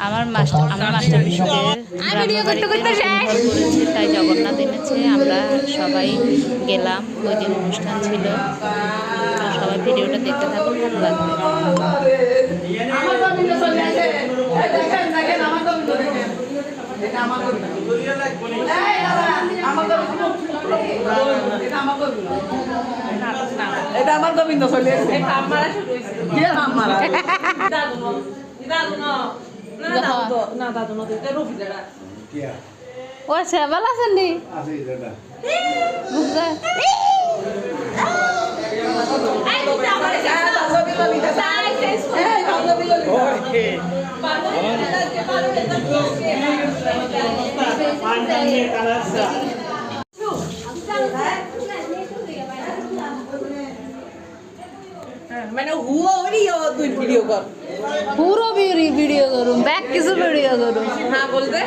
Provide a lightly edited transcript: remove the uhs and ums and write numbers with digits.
আমার মাস্টার গ্রামের বাড়িতে করেছে, তাই জগন্নাথ এনেছে। আমরা সবাই গেলাম, ওই দিন অনুষ্ঠান ছিল। সবাই ভিডিওটা দেখতে থাকুন, ভালো লাগবে। এটা আমার গোবিন্দ চলে ও আচ্ছা, ভালো আছেন নি? মানে হুয়া ভিডিও কর পুরো ভিডিও করুন, ব্যাক কিছু ভিডিও করুন। হ্যাঁ বলতে